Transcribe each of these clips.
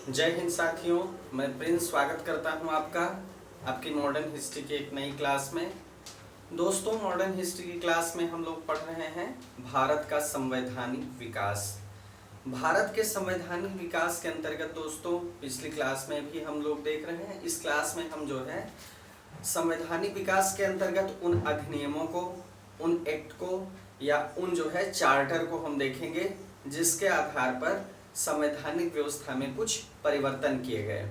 जय हिंद साथियों, मैं प्रिंस स्वागत करता हूं आपका आपकी मॉडर्न हिस्ट्री की एक नई क्लास में। दोस्तों, मॉडर्न हिस्ट्री की क्लास में हम लोग पढ़ रहे हैं भारत का संवैधानिक विकास। भारत के संवैधानिक विकास के अंतर्गत दोस्तों पिछली क्लास में भी हम लोग देख रहे हैं। इस क्लास में हम जो है संवैधानिक विकास के अंतर्गत उन अधिनियमों को, उन एक्ट को या उन जो है चार्टर को हम देखेंगे जिसके आधार पर संवैधानिक व्यवस्था में कुछ परिवर्तन किए गए।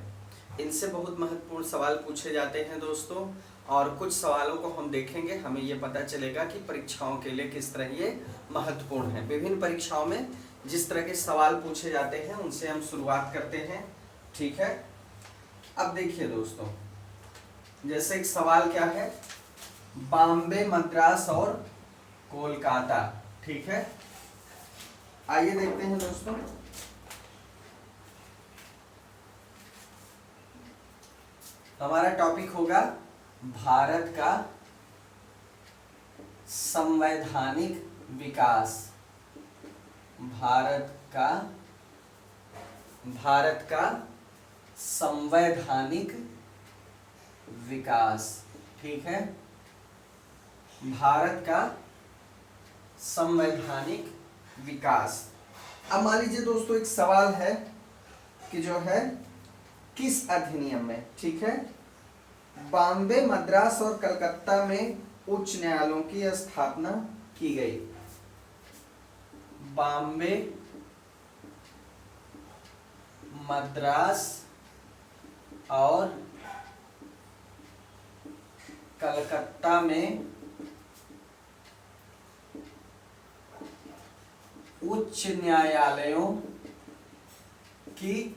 इनसे बहुत महत्वपूर्ण सवाल पूछे जाते हैं दोस्तों, और कुछ सवालों को हम देखेंगे, हमें ये पता चलेगा कि परीक्षाओं के लिए किस तरह ये महत्वपूर्ण है। विभिन्न परीक्षाओं में जिस तरह के सवाल पूछे जाते हैं उनसे हम शुरुआत करते हैं, ठीक है। अब देखिए दोस्तों, जैसे एक सवाल क्या है, बॉम्बे, मद्रास और कोलकाता, ठीक है। आइए देखते हैं दोस्तों। हमारा टॉपिक होगा भारत का संवैधानिक विकास। भारत का संवैधानिक विकास, ठीक है। भारत का संवैधानिक विकास। अब मान लीजिए दोस्तों, एक सवाल है कि जो है किस अधिनियम में, ठीक है, बॉम्बे, मद्रास और कलकत्ता में उच्च न्यायालयों की स्थापना की गई। बॉम्बे, मद्रास और कलकत्ता में उच्च न्यायालयों की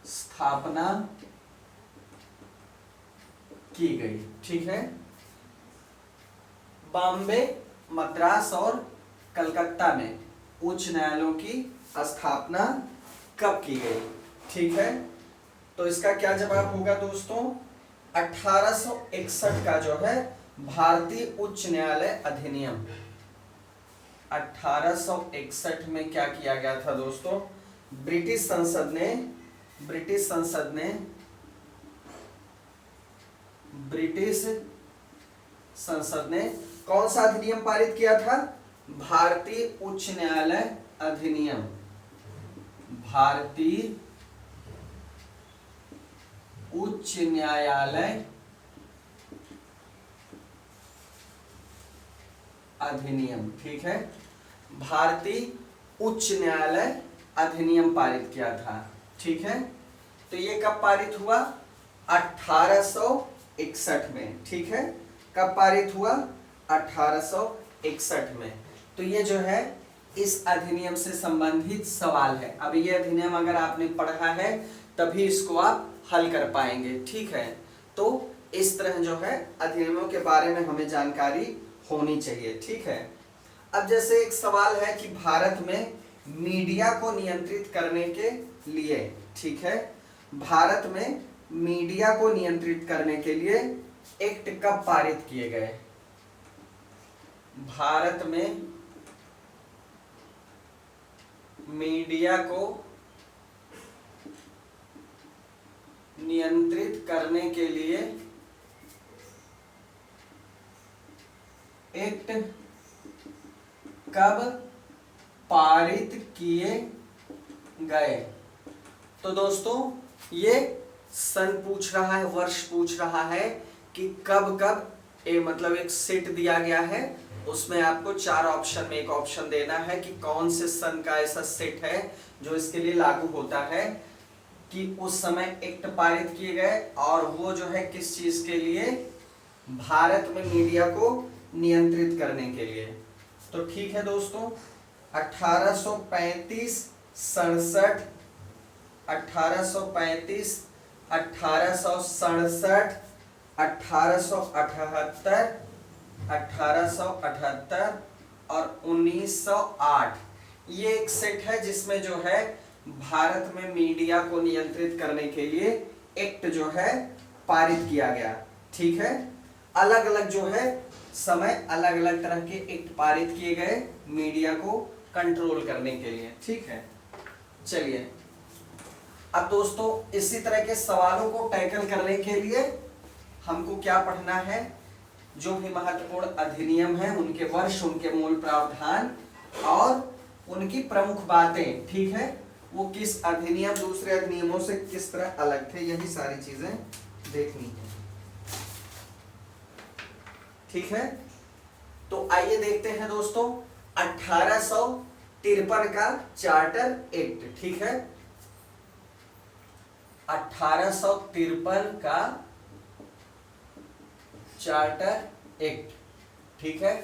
स्थापना की गई, ठीक है। बॉम्बे, मद्रास और कलकत्ता में उच्च न्यायालयों की स्थापना कब की गई, ठीक है। तो इसका क्या जवाब होगा दोस्तों, 1861 का जो है भारतीय उच्च न्यायालय अधिनियम। 1861 में क्या किया गया था दोस्तों, ब्रिटिश संसद ने कौन सा अधिनियम पारित किया था, भारतीय उच्च न्यायालय अधिनियम। भारतीय उच्च न्यायालय अधिनियम, ठीक है। भारतीय उच्च न्यायालय अधिनियम पारित किया था, ठीक है। तो ये कब पारित हुआ, 1861 में, ठीक है। कब पारित हुआ, 1861 में। तो ये जो है इस अधिनियम से संबंधित सवाल है। अब ये अधिनियम अगर आपने पढ़ा है तभी इसको आप हल कर पाएंगे, ठीक है। तो इस तरह जो है अधिनियमों के बारे में हमें जानकारी होनी चाहिए, ठीक है। अब जैसे एक सवाल है कि भारत में मीडिया को नियंत्रित करने के लिए, ठीक है, भारत में मीडिया को नियंत्रित करने के लिए एक्ट कब पारित किए गए। भारत में मीडिया को नियंत्रित करने के लिए एक्ट कब पारित किए गए। तो दोस्तों ये सन पूछ रहा है, वर्ष पूछ रहा है कि कब कब, मतलब एक सेट दिया गया है, उसमें आपको 4 ऑप्शन में एक ऑप्शन देना है कि कौन से सन का ऐसा सेट है जो इसके लिए लागू होता है कि उस समय एक्ट पारित किए गए, और वो जो है किस चीज के लिए, भारत में मीडिया को नियंत्रित करने के लिए। तो ठीक है दोस्तों, 1835, 67, 1835, 1867, 1878, 1878 और 1908, ये एक सेट है जिसमें जो है भारत में मीडिया को नियंत्रित करने के लिए एक्ट जो है पारित किया गया, ठीक है। अलग अलग जो है समय अलग अलग तरह के एक्ट पारित किए गए मीडिया को कंट्रोल करने के लिए, ठीक है। चलिए अब दोस्तों इसी तरह के सवालों को टैकल करने के लिए हमको क्या पढ़ना है, जो भी महत्वपूर्ण अधिनियम है उनके वर्ष, उनके मूल प्रावधान और उनकी प्रमुख बातें, ठीक है, वो किस अधिनियम दूसरे अधिनियमों से किस तरह अलग थे, यही सारी चीजें देखनी है। ठीक है, तो आइए देखते हैं दोस्तों 1853 का चार्टर एक्ट। ठीक है, 1853 का चार्टर एक्ट। ठीक है,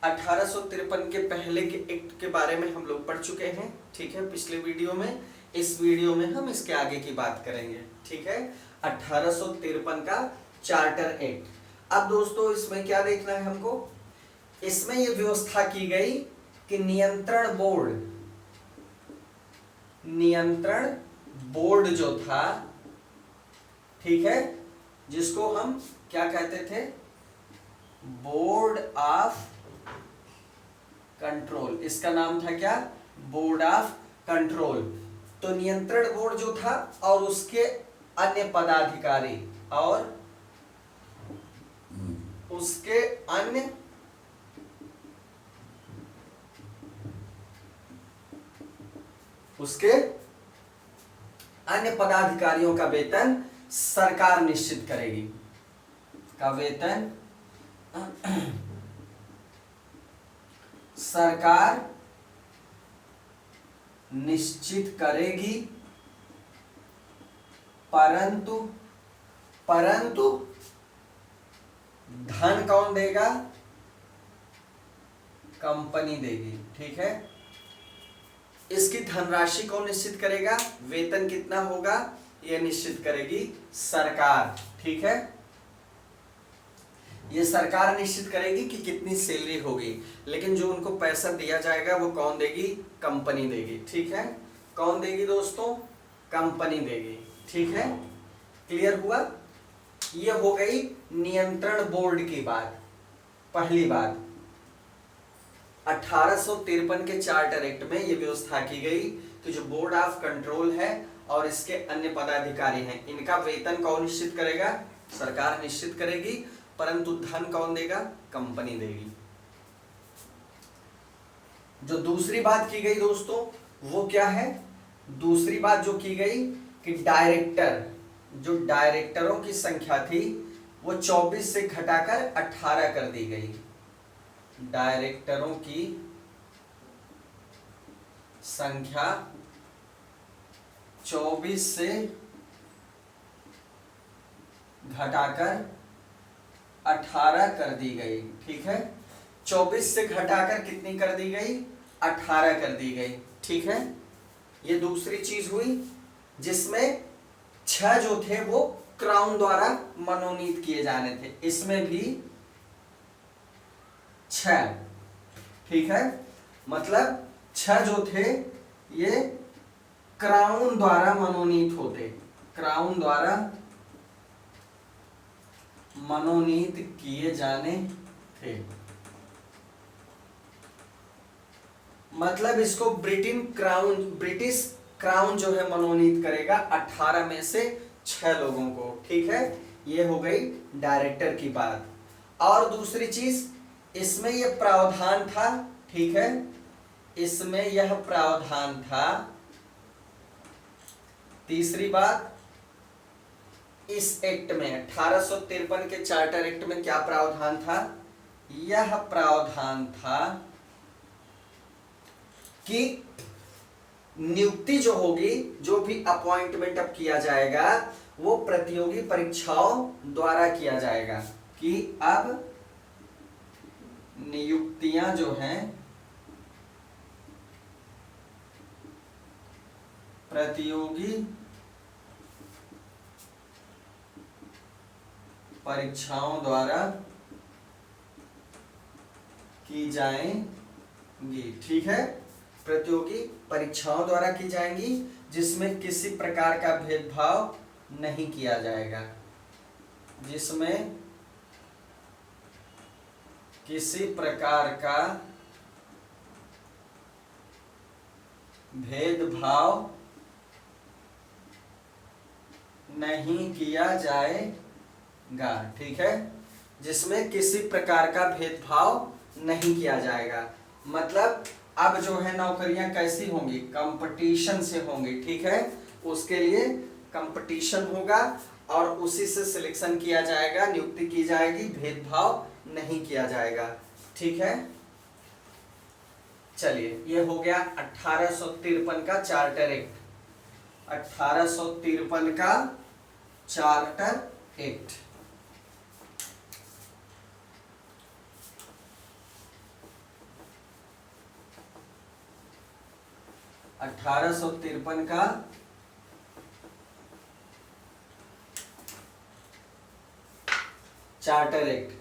1853 के पहले के एक्ट के बारे में हम लोग पढ़ चुके हैं, ठीक है, पिछले वीडियो में। इस वीडियो में हम इसके आगे की बात करेंगे। ठीक है, 1853 का चार्टर एक्ट। अब दोस्तों इसमें क्या देखना है हमको, इसमें यह व्यवस्था की गई कि नियंत्रण बोर्ड जो था, ठीक है, जिसको हम क्या कहते थे, बोर्ड ऑफ कंट्रोल, इसका नाम था क्या, बोर्ड ऑफ कंट्रोल। तो नियंत्रण बोर्ड जो था और उसके अन्य पदाधिकारी और उसके अन्य पदाधिकारियों का वेतन सरकार निश्चित करेगी, का वेतन सरकार निश्चित करेगी, परंतु धन कौन देगा, कंपनी देगी। ठीक है, इसकी धनराशि कौन निश्चित करेगा, वेतन कितना होगा यह निश्चित करेगी सरकार। ठीक है, ये सरकार निश्चित करेगी कि कितनी सैलरी होगी, लेकिन जो उनको पैसा दिया जाएगा वो कौन देगी, कंपनी देगी। ठीक है, कौन देगी दोस्तों, कंपनी देगी। ठीक है, क्लियर हुआ। ये हो गई नियंत्रण बोर्ड की बात, पहली बात। 1853 के चार्टर एक्ट में यह व्यवस्था की गई कि जो बोर्ड ऑफ कंट्रोल है और इसके अन्य पदाधिकारी हैं, इनका वेतन कौन निश्चित करेगा, सरकार निश्चित करेगी, परंतु धन कौन देगा, कंपनी देगी। जो दूसरी बात की गई दोस्तों वो क्या है, दूसरी बात जो की गई कि जो डायरेक्टरों की संख्या थी वो 24 से घटाकर 18 कर दी गई। डायरेक्टरों की संख्या 24 से घटाकर 18 कर दी गई। ठीक है, 24 से घटाकर कितनी कर दी गई, 18 कर दी गई। ठीक है, ये दूसरी चीज हुई, जिसमें 6 जो थे वो क्राउन द्वारा मनोनीत किए जाने थे, इसमें भी 6। ठीक है, मतलब 6 जो थे ये क्राउन द्वारा मनोनीत होते, क्राउन द्वारा मनोनीत किए जाने थे। मतलब इसको ब्रिटिश क्राउन जो है मनोनीत करेगा 18 में से 6 लोगों को। ठीक है, ये हो गई डायरेक्टर की बात। और दूसरी चीज इसमें यह प्रावधान था, ठीक है, इसमें यह प्रावधान था। तीसरी बात, इस एक्ट में 1853 के चार्टर एक्ट में क्या प्रावधान था, यह प्रावधान था कि नियुक्ति जो होगी, जो भी अपॉइंटमेंट अब किया जाएगा वो प्रतियोगी परीक्षाओं द्वारा किया जाएगा, कि अब नियुक्तियां जो हैं प्रतियोगी परीक्षाओं द्वारा की जाएंगी। ठीक है, प्रतियोगी परीक्षाओं द्वारा की जाएंगी, जिसमें किसी प्रकार का भेदभाव नहीं किया जाएगा, जिसमें किसी प्रकार का भेदभाव नहीं किया जाएगा। ठीक है, जिसमें किसी प्रकार का भेदभाव नहीं किया जाएगा। मतलब अब जो है नौकरियां कैसी होंगी, कंपटीशन से होंगी। ठीक है, उसके लिए कंपटीशन होगा और उसी से सिलेक्शन किया जाएगा, नियुक्ति की जाएगी, भेदभाव नहीं किया जाएगा। ठीक है, चलिए ये हो गया 1853 का चार्टर एक्ट। 1853 का चार्टर एक्ट। का चार्टर एक्ट।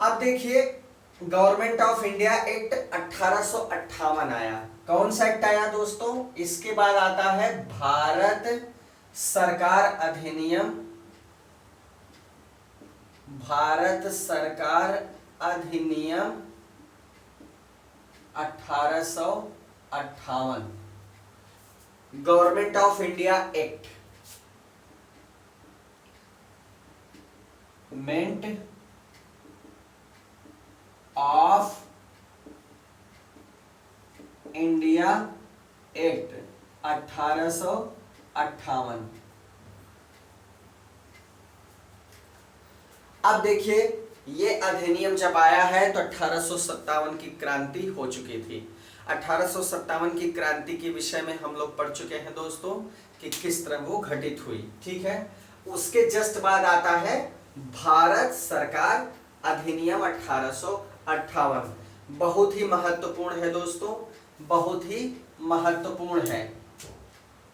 अब देखिए गवर्नमेंट ऑफ इंडिया एक्ट 1858 आया। कौन सा एक्ट आया दोस्तों? इसके बाद आता है भारत सरकार अधिनियम। भारत सरकार अधिनियम 1858, government of India act. Government of India act 1858। अब देखिए ये अधिनियम जब आया है तो 1857 की क्रांति हो चुकी थी। 1857 की क्रांति के विषय में हम लोग पढ़ चुके हैं दोस्तों कि किस तरह वो घटित हुई। ठीक है, उसके जस्ट बाद आता है भारत सरकार अधिनियम 1858। बहुत ही महत्वपूर्ण है दोस्तों, बहुत ही महत्वपूर्ण है।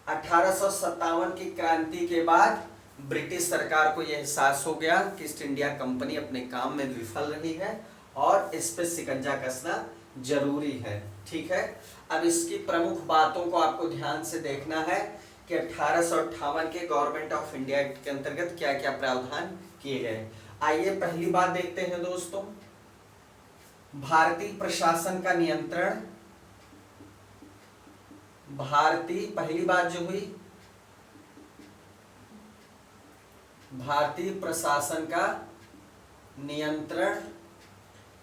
1857 की क्रांति के बाद ब्रिटिश सरकार को यह एहसास हो गया कि ईस्ट इंडिया कंपनी अपने काम में विफल रही है और इस पे शिकंजा कसना जरूरी है। ठीक है, अब इसकी प्रमुख बातों को आपको ध्यान से देखना है कि 1858 के गवर्नमेंट ऑफ इंडिया एक्ट के अंतर्गत क्या क्या प्रावधान किए गए। आइए पहली बात देखते हैं दोस्तों, भारतीय प्रशासन का नियंत्रण। भारतीय पहली बात जो हुई, भारतीय प्रशासन का नियंत्रण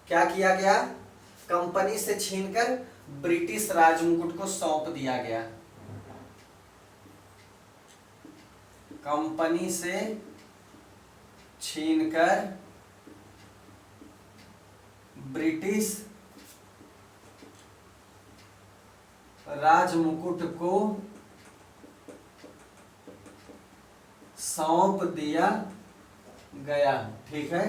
क्या किया गया? कंपनी से छीनकर ब्रिटिश राजमुकुट को सौंप दिया गया। कंपनी से छीनकर ब्रिटिश राजमुकुट को सौंप दिया गया। ठीक है,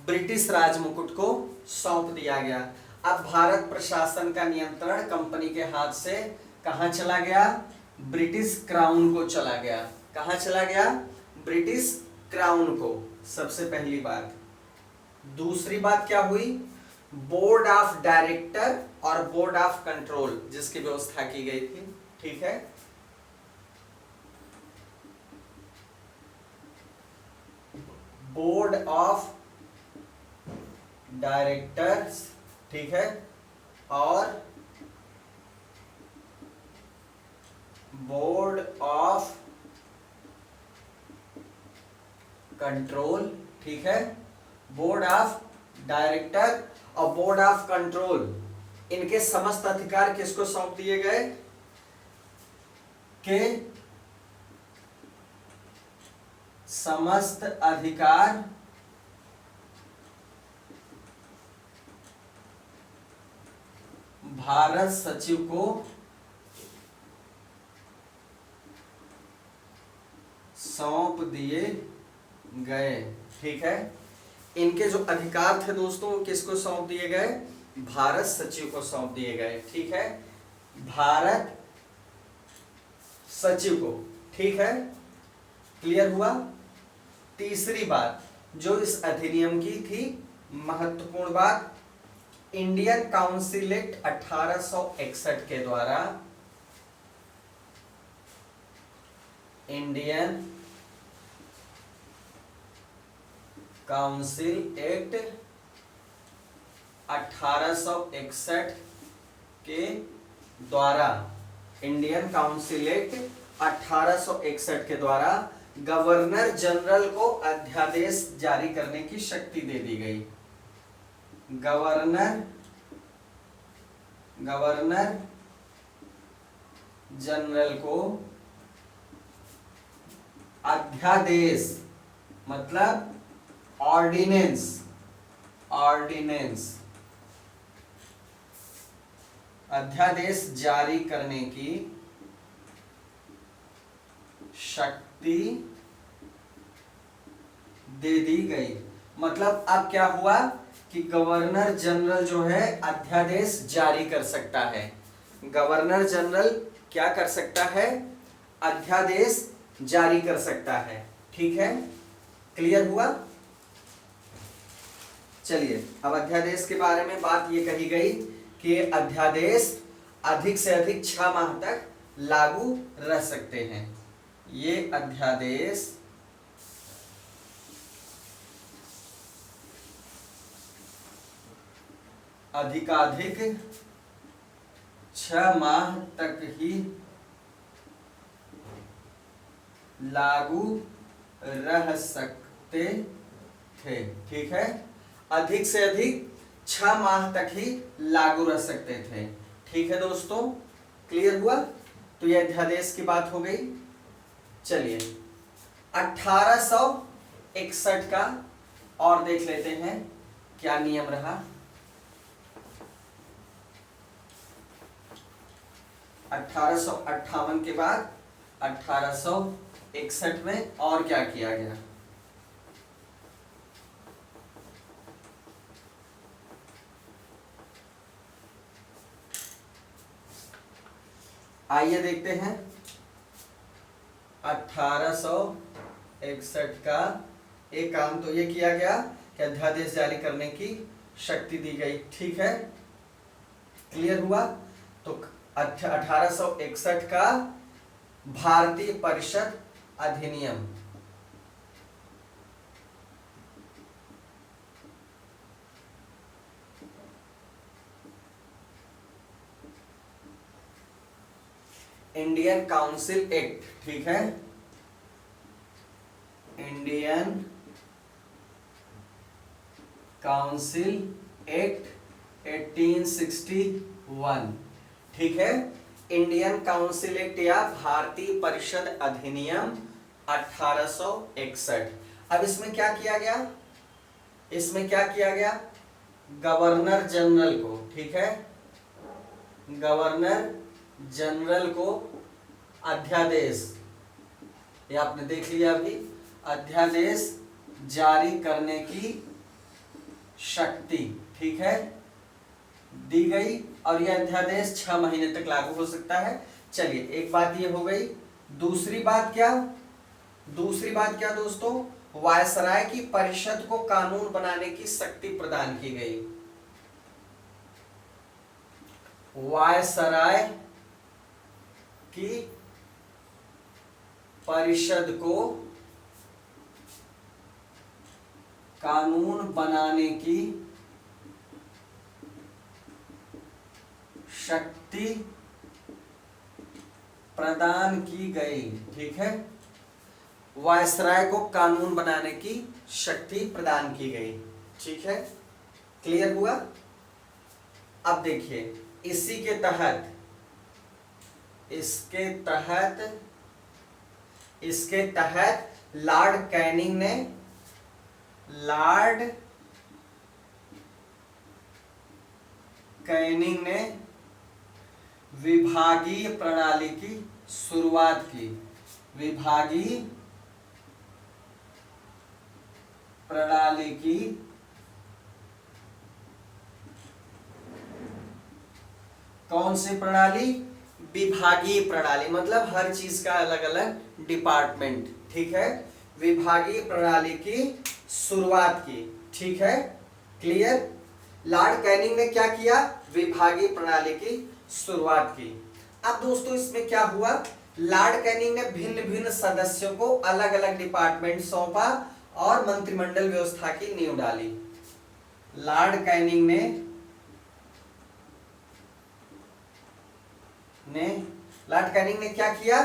ब्रिटिश राजमुकुट को सौंप दिया गया। अब भारत प्रशासन का नियंत्रण कंपनी के हाथ से कहां चला गया? ब्रिटिश क्राउन को चला गया। कहां चला गया? ब्रिटिश क्राउन को, सबसे पहली बात। दूसरी बात क्या हुई? बोर्ड ऑफ डायरेक्टर और बोर्ड ऑफ कंट्रोल जिसकी व्यवस्था की गई थी। ठीक है, बोर्ड ऑफ डायरेक्टर्स, ठीक है, और बोर्ड ऑफ कंट्रोल। ठीक है, बोर्ड ऑफ डायरेक्टर और बोर्ड ऑफ कंट्रोल, इनके समस्त अधिकार किसको सौंप दिए गए? के समस्त अधिकार भारत सचिव को सौंप दिए गए। ठीक है, इनके जो अधिकार थे दोस्तों वो किसको सौंप दिए गए? भारत सचिव को सौंप दिए गए। ठीक है, भारत सचिव को। ठीक है, क्लियर हुआ? तीसरी बात जो इस अधिनियम की थी महत्वपूर्ण बात, इंडियन काउंसिल एक्ट 1861 के द्वारा, इंडियन काउंसिल एक्ट 1861 के द्वारा, इंडियन काउंसिल एक्ट 1861 के द्वारा गवर्नर जनरल को अध्यादेश जारी करने की शक्ति दे दी गई। गवर्नर जनरल को अध्यादेश मतलब ऑर्डिनेंस अध्यादेश जारी करने की शक्ति दे दी गई। मतलब अब क्या हुआ कि गवर्नर जनरल जो है अध्यादेश जारी कर सकता है। गवर्नर जनरल क्या कर सकता है? अध्यादेश जारी कर सकता है। ठीक है, क्लियर हुआ? चलिए अब अध्यादेश के बारे में बात ये कही गई कि अध्यादेश अधिक से अधिक 6 माह तक लागू रह सकते हैं। ये अध्यादेश अधिकाधिक 6 माह तक ही लागू रह सकते थे। ठीक है, अधिक से अधिक 6 माह तक ही लागू रह सकते थे। ठीक है दोस्तों, क्लियर हुआ? तो यह अध्यादेश की बात हो गई। चलिए 1861 का और देख लेते हैं क्या नियम रहा। 1858 के बाद 1861 में और क्या किया गया? आइए देखते हैं। 1861 का एक काम तो ये किया गया कि अध्यादेश जारी करने की शक्ति दी गई। ठीक है, क्लियर हुआ? तो 1861 का भारतीय परिषद अधिनियम, इंडियन काउंसिल एक्ट। ठीक है, इंडियन काउंसिल एक्ट 1861। ठीक है, इंडियन काउंसिल एक्ट या भारतीय परिषद अधिनियम 1861। अब इसमें क्या किया गया? इसमें क्या किया गया? गवर्नर जनरल को, ठीक है, गवर्नर जनरल को अध्यादेश, ये आपने देख लिया अभी, अध्यादेश जारी करने की शक्ति, ठीक है, दी गई। और यह अध्यादेश 6 महीने तक लागू हो सकता है। चलिए एक बात ये हो गई। दूसरी बात क्या? दूसरी बात क्या दोस्तों? वायसराय की परिषद को कानून बनाने की शक्ति प्रदान की गई। वायसराय की परिषद को कानून बनाने की शक्ति प्रदान की गई। ठीक है, वायसराय को कानून बनाने की शक्ति प्रदान की गई। ठीक है, क्लियर हुआ? अब देखिए इसी के तहत, इसके तहत लॉर्ड कैनिंग ने विभागीय प्रणाली की शुरुआत की। विभागीय प्रणाली की कौन सी प्रणाली? विभागीय प्रणाली, मतलब हर चीज का अलग अलग डिपार्टमेंट। ठीक है, विभागीय प्रणाली की शुरुआत की। ठीक है, क्लियर? लॉर्ड कैनिंग ने क्या किया? विभागीय प्रणाली की शुरुआत की। अब दोस्तों इसमें क्या हुआ? लॉर्ड कैनिंग ने भिन्न भिन्न सदस्यों को अलग अलग डिपार्टमेंट सौंपा और मंत्रिमंडल व्यवस्था की नींव डाली। लॉर्ड कैनिंग ने क्या किया?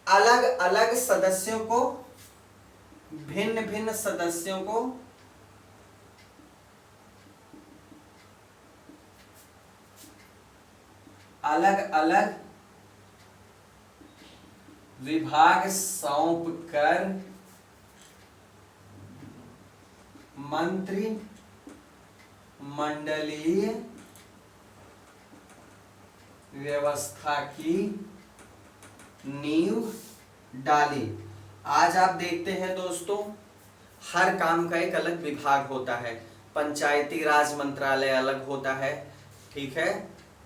अलग अलग सदस्यों को, भिन्न भिन्न सदस्यों को अलग अलग विभाग सौंप कर मंत्री मंडलीय व्यवस्था की नींव डाली। आज आप देखते हैं दोस्तों, हर काम का एक अलग विभाग होता है। पंचायती राज मंत्रालय अलग होता है, ठीक है,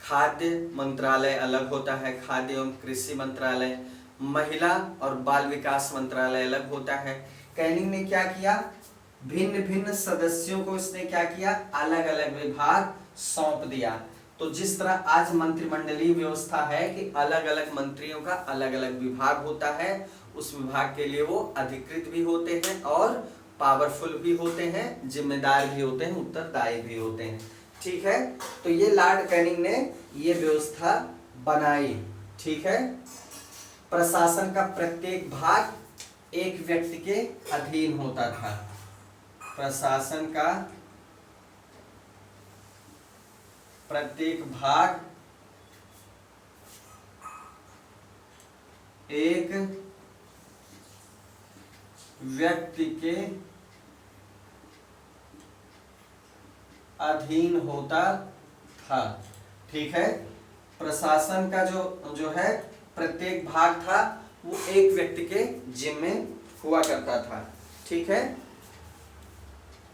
खाद्य मंत्रालय अलग होता है, खाद्य एवं कृषि मंत्रालय, महिला और बाल विकास मंत्रालय अलग होता है। कैनिंग ने क्या किया, भिन्न भिन्न सदस्यों को इसने क्या किया, अलग अलग विभाग सौंप दिया। तो जिस तरह आज मंत्रिमंडलीय व्यवस्था है कि अलग अलग मंत्रियों का अलग अलग विभाग होता है, उस विभाग के लिए वो अधिकृत भी होते हैं और पावरफुल भी होते हैं, जिम्मेदार भी होते हैं, उत्तरदायी भी होते हैं, ठीक है। तो ये लॉर्ड कैनिंग ने ये व्यवस्था बनाई, ठीक है। प्रशासन का प्रत्येक भाग एक व्यक्ति के अधीन होता था। प्रशासन का प्रत्येक भाग एक व्यक्ति के अधीन होता था, ठीक है। प्रशासन का जो है प्रत्येक भाग था वो एक व्यक्ति के जिम्मे हुआ करता था, ठीक है,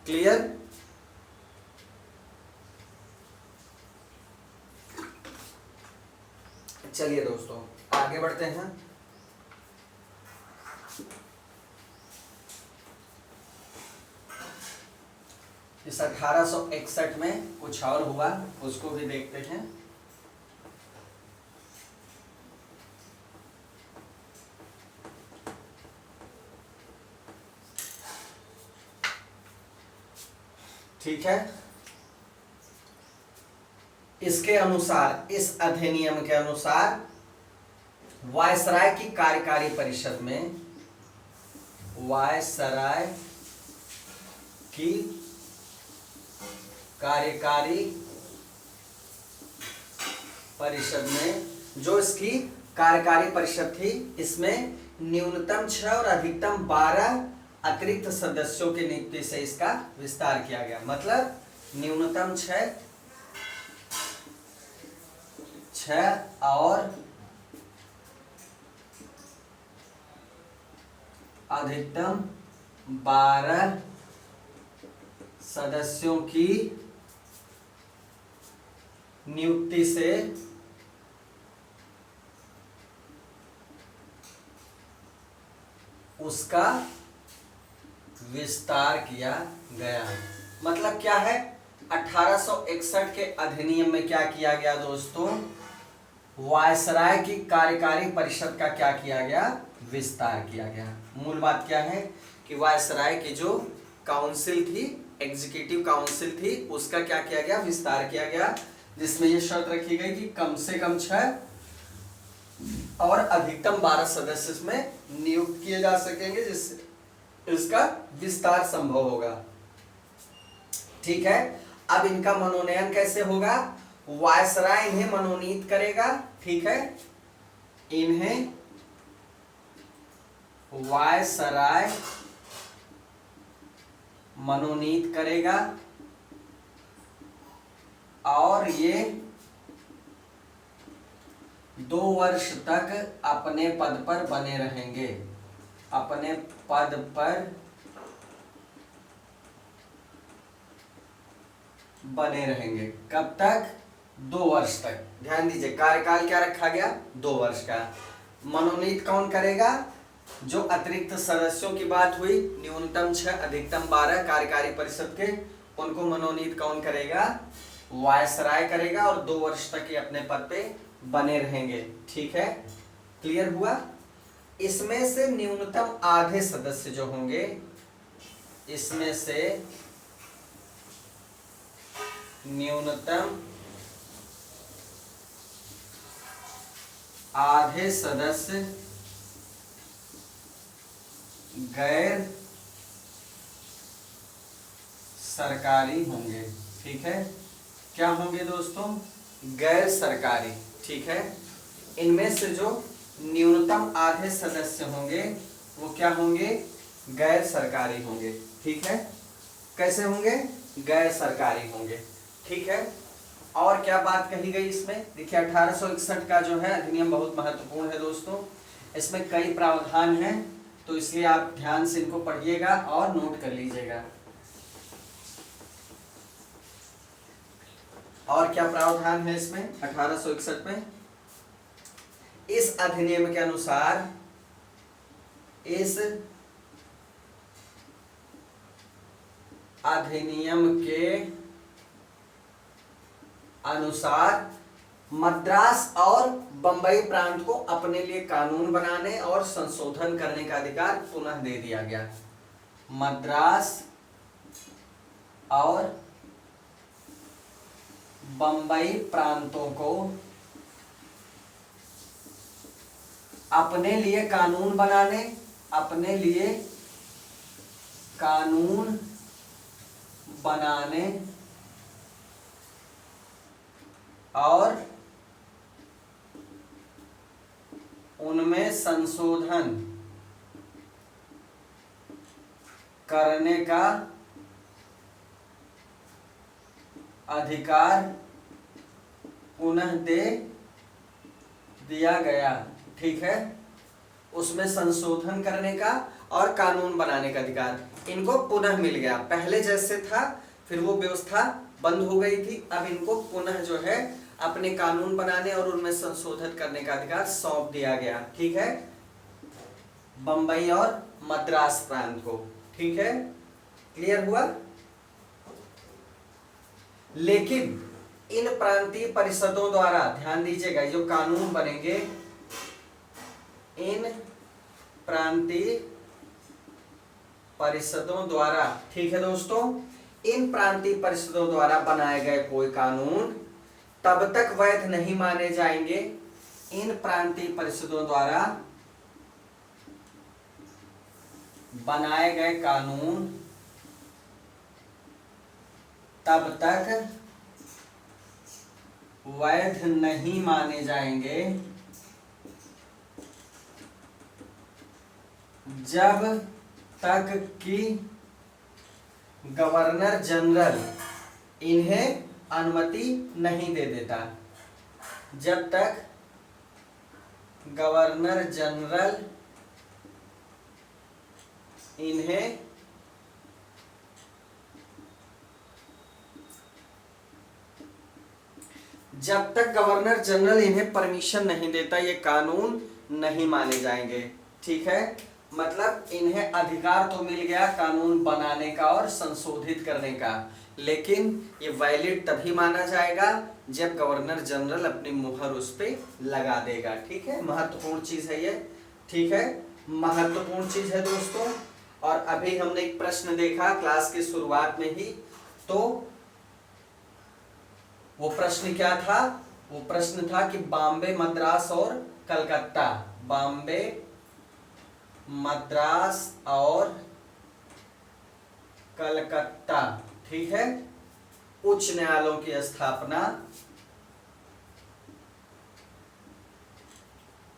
क्लियर। चलिए दोस्तों आगे बढ़ते हैं। इस 1861 में कुछ और हुआ, उसको भी देखते हैं। ठीक है, इसके अनुसार, इस अधिनियम के अनुसार वायसराय की कार्यकारी परिषद में, वायसराय की कार्यकारी परिषद में, जो इसकी कार्यकारी परिषद थी, इसमें न्यूनतम 6 और अधिकतम 12 अतिरिक्त सदस्यों की नियुक्ति से इसका विस्तार किया गया। मतलब न्यूनतम 6 और अधिकतम 12 सदस्यों की नियुक्ति से उसका विस्तार किया गया। मतलब क्या है, 1861 के अधिनियम में क्या किया गया दोस्तों, वायसराय की कार्यकारी परिषद का क्या किया गया, विस्तार किया गया। मूल बात क्या है कि वायसराय की जो काउंसिल थी, एग्जीक्यूटिव काउंसिल थी, उसका क्या किया गया, विस्तार किया गया, जिसमें यह शर्त रखी गई कि कम से कम 6 और अधिकतम 12 सदस्य इसमें नियुक्त किए जा सकेंगे, जिससे इसका विस्तार संभव होगा, ठीक है। अब इनका मनोनयन कैसे होगा, वायसराय इन्हें मनोनीत करेगा, ठीक है, इन्हें वायसराय मनोनीत करेगा और ये 2 वर्ष तक अपने पद पर बने रहेंगे, अपने पद पर बने रहेंगे। कब तक, 2 वर्ष तक। ध्यान दीजिए, कार्यकाल क्या रखा गया, 2 वर्ष का। मनोनीत कौन करेगा, जो अतिरिक्त सदस्यों की बात हुई, न्यूनतम 6 अधिकतम 12 कार्यकारी परिषद के, उनको मनोनीत कौन करेगा, वायसराय करेगा और 2 वर्ष तक ये अपने पद पे बने रहेंगे, ठीक है, क्लियर हुआ। इसमें से न्यूनतम आधे सदस्य जो होंगे, इसमें से न्यूनतम आधे सदस्य गैर सरकारी होंगे। ठीक है, क्या होंगे दोस्तों? गैर सरकारी। ठीक है, इनमें से जो न्यूनतम आधे सदस्य होंगे वो क्या होंगे? गैर सरकारी होंगे। ठीक है, कैसे होंगे? गैर सरकारी होंगे। ठीक है, और क्या बात कही गई इसमें? देखिए 1861 का जो है अधिनियम बहुत महत्वपूर्ण है दोस्तों, इसमें कई प्रावधान हैं, तो इसलिए आप ध्यान से इनको पढ़िएगा और नोट कर लीजिएगा। और क्या प्रावधान है इसमें 1861 में? इस अधिनियम के अनुसार, इस अधिनियम के अनुसार मद्रास और बंबई प्रांत को अपने लिए कानून बनाने और संशोधन करने का अधिकार पुनः दे दिया गया। मद्रास और बंबई प्रांतों को अपने लिए कानून बनाने, अपने लिए कानून बनाने और उनमें संशोधन करने का अधिकार पुनः दे दिया गया। ठीक है, उसमें संशोधन करने का और कानून बनाने का अधिकार इनको पुनः मिल गया। पहले जैसे था फिर वो व्यवस्था बंद हो गई थी, अब इनको पुनः जो है अपने कानून बनाने और उनमें संशोधन करने का अधिकार सौंप दिया गया। ठीक है, बंबई और मद्रास प्रांत को। ठीक है, क्लियर हुआ? लेकिन इन प्रांतीय परिषदों द्वारा, ध्यान दीजिएगा, जो कानून बनेंगे इन प्रांतीय परिषदों द्वारा, ठीक है दोस्तों, इन प्रांतीय परिषदों द्वारा बनाए गए कोई कानून तब तक वैध नहीं माने जाएंगे। इन प्रांतीय परिषदों द्वारा बनाए गए कानून तब तक वैध नहीं माने जाएंगे जब तक कि गवर्नर जनरल इन्हें अनुमति नहीं दे देता। जब तक गवर्नर जनरल इन्हें परमिशन नहीं देता, ये कानून नहीं माने जाएंगे। ठीक है, मतलब इन्हें अधिकार तो मिल गया कानून बनाने का और संशोधित करने का, लेकिन ये वैलिड तभी माना जाएगा जब गवर्नर जनरल अपनी मुहर उस पे लगा देगा। ठीक है, महत्वपूर्ण चीज है ये। ठीक है, महत्वपूर्ण चीज है दोस्तों। और अभी हमने एक प्रश्न देखा क्लास की शुरुआत में ही, तो वो प्रश्न क्या था? वो प्रश्न था कि बॉम्बे, मद्रास और कलकत्ता, बॉम्बे, मद्रास और कलकत्ता, ठीक है, उच्च न्यायालयों की स्थापना,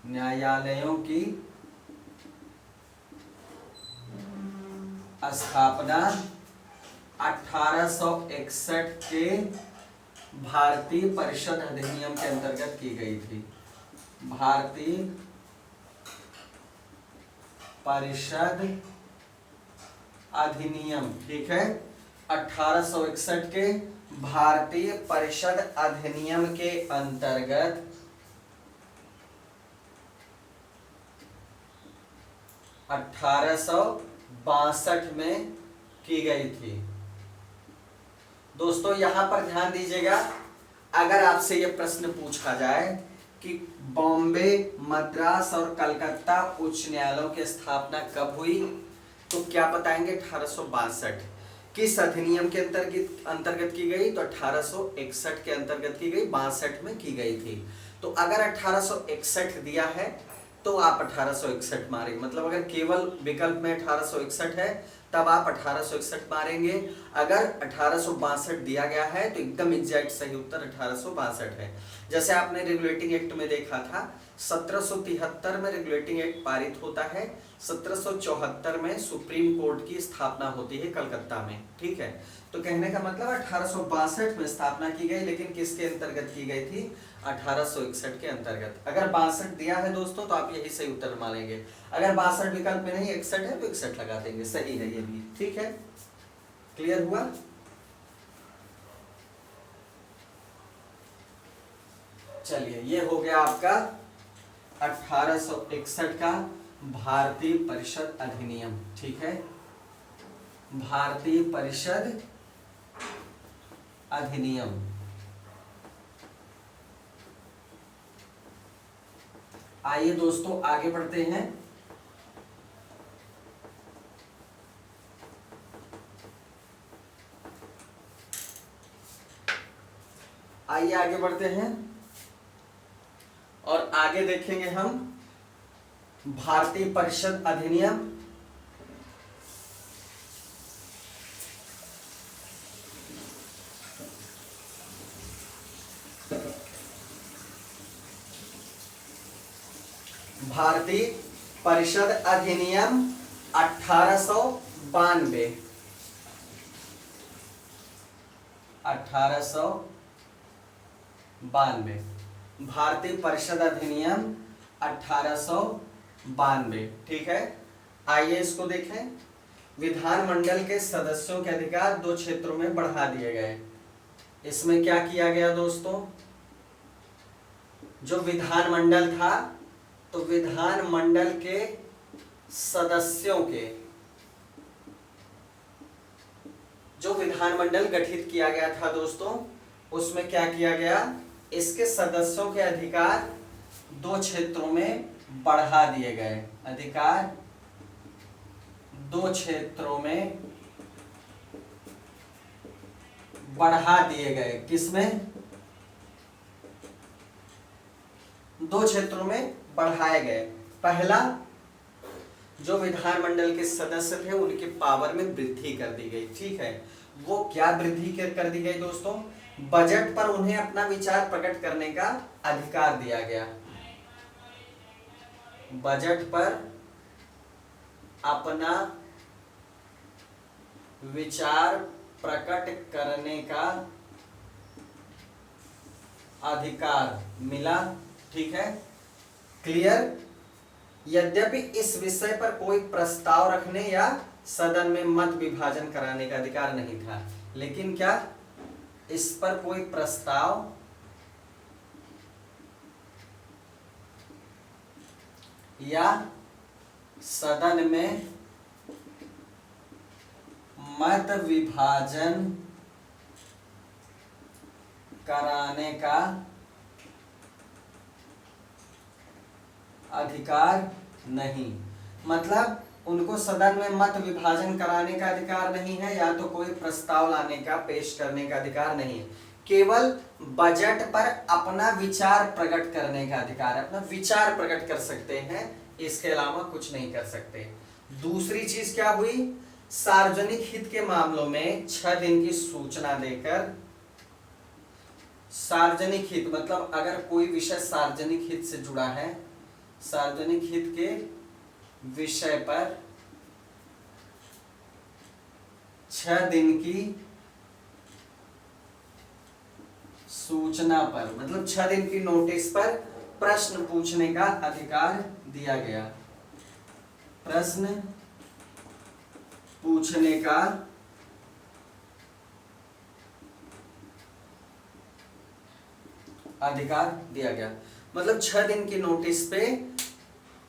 न्यायालयों की स्थापना 1861 के भारतीय परिषद अधिनियम के अंतर्गत की गई थी। भारतीय परिषद अधिनियम, ठीक है, 1861 के भारतीय परिषद अधिनियम के अंतर्गत 1862 में की गई थी। दोस्तों यहां पर ध्यान दीजिएगा, अगर आपसे यह प्रश्न पूछा जाए कि बॉम्बे, मद्रास और कलकत्ता उच्च न्यायालयों की स्थापना कब हुई, तो क्या बताएंगे? 1862। किस अधिनियम के अंतर्गत की गई? तो 1861 के अंतर्गत की गई, 62 में की गई थी। तो अगर 1861 दिया है तो आप 1861 मारेंगे। मतलब अगर केवल विकल्प में 1861 है तब आप 1861 मारेंगे। अगर 1862 दिया गया है तो एकदम एग्जैक्ट सही उत्तर 1862 है। जैसे आपने रेगुलेटिंग एक्ट में देखा था 1773 में रेगुलेटिंग एक्ट पारित होता है, 1774 में सुप्रीम कोर्ट की स्थापना होती है कलकत्ता में। ठीक है, तो कहने का मतलब 1862 में स्थापना की गई, लेकिन किसके अंतर्गत की गई थी? 1861 के अंतर्गत। अगर 62 दिया है दोस्तों तो आप यही सही उत्तर मानेंगे। अगर 62 विकल्प में नहीं 61 है तो 61 लगा देंगे, सही है ये भी। ठीक है, क्लियर हुआ? चलिए, ये हो गया आपका 1861 का भारतीय परिषद अधिनियम। ठीक है, भारतीय परिषद अधिनियम। आइए दोस्तों आगे बढ़ते हैं। आइए आगे बढ़ते हैं और आगे देखेंगे हम भारतीय परिषद अधिनियम। भारतीय परिषद अधिनियम 1892। 1892 भारतीय परिषद अधिनियम 1892। ठीक है, आइए इसको देखें। विधानमंडल के सदस्यों के अधिकार 2 क्षेत्रों में बढ़ा दिए गए। इसमें क्या किया गया दोस्तों? जो विधानमंडल था तो विधानमंडल के सदस्यों के, जो विधानमंडल गठित किया गया था दोस्तों, उसमें क्या किया गया? इसके सदस्यों के अधिकार 2 क्षेत्रों में बढ़ा दिए गए। अधिकार 2 क्षेत्रों में बढ़ा दिए गए। किसमें? 2 क्षेत्रों में बढ़ाए गए। पहला, जो विधानमंडल के सदस्य थे उनके पावर में वृद्धि कर दी गई। ठीक है, वो क्या वृद्धि कर दी गई दोस्तों? बजट पर उन्हें अपना विचार प्रकट करने का अधिकार दिया गया। बजट पर अपना विचार प्रकट करने का अधिकार मिला। ठीक है, क्लियर? यद्यपि इस विषय पर कोई प्रस्ताव रखने या सदन में मत विभाजन कराने का अधिकार नहीं था। लेकिन क्या इस पर कोई प्रस्ताव या सदन में मत विभाजन कराने का अधिकार नहीं। मतलब उनको सदन में मत विभाजन कराने का अधिकार नहीं है, या तो कोई प्रस्ताव लाने का, पेश करने का अधिकार नहीं है। केवल बजट पर अपना विचार प्रकट करने का अधिकार है। अपना विचार प्रकट कर सकते हैं, इसके अलावा कुछ नहीं कर सकते। दूसरी चीज क्या हुई? सार्वजनिक हित के मामलों में 6 दिन की सूचना देकर, सार्वजनिक हित मतलब अगर कोई विषय सार्वजनिक हित से जुड़ा है, सार्वजनिक हित के विषय पर 6 दिन की सूचना पर, मतलब 6 दिन की नोटिस पर प्रश्न पूछने का अधिकार दिया गया। प्रश्न पूछने का अधिकार दिया गया। मतलब 6 दिन की नोटिस पे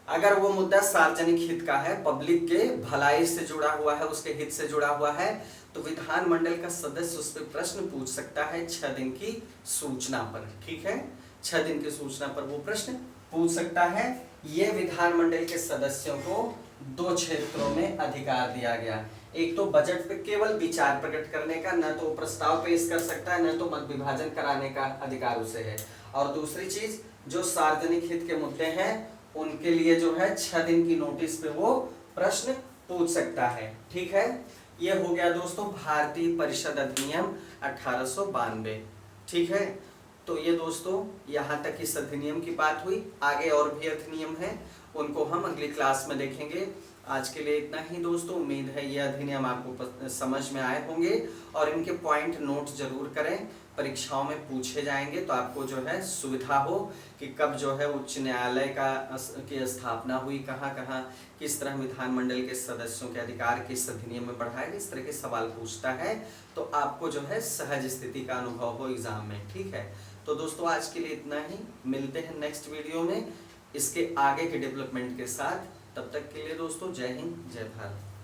अगर वो मुद्दा सार्वजनिक हित का है, पब्लिक के भलाई से जुड़ा हुआ है, उसके हित से जुड़ा हुआ है, तो विधानमंडल का सदस्य उस पर प्रश्न पूछ सकता है 6 दिन की सूचना पर। ठीक है, 6 दिन की सूचना पर वो प्रश्न पूछ सकता है। ये विधानमंडल के सदस्यों को 2 क्षेत्रों में अधिकार दिया गया। एक तो बजट पे केवल विचार प्रकट करने का, न तो प्रस्ताव पेश कर सकता है, न तो मत विभाजन कराने का अधिकार उसे है। और दूसरी चीज, जो सार्वजनिक हित के मुद्दे हैं उनके लिए जो है 6 दिन की नोटिस पे वो प्रश्न पूछ सकता है। ठीक है, ये हो गया दोस्तों भारतीय परिषद अधिनियम 1892। ठीक है, तो ये दोस्तों यहाँ तक इस अधिनियम की बात हुई। आगे और भी अधिनियम हैं, उनको हम अगली क्लास में देखेंगे। आज के लिए इतना ही दोस्तों। उम्मीद है ये अधिनियम आपको समझ में आए होंगे और इनके पॉइंट नोट जरूर करें, परीक्षाओं में पूछे जाएंगे तो आपको जो है सुविधा हो कि कब जो है उच्च न्यायालय की स्थापना हुई, कहाँ कहाँ, किस तरह विधानमंडल के सदस्यों के अधिकार किस अधिनियम में बढ़ाए, इस तरह के सवाल पूछता है तो आपको जो है सहज स्थिति का अनुभव हो एग्जाम में। ठीक है, तो दोस्तों आज के लिए इतना ही। मिलते हैं नेक्स्ट वीडियो में इसके आगे के डेवलपमेंट के साथ। तब तक के लिए दोस्तों जय हिंद, जय भारत।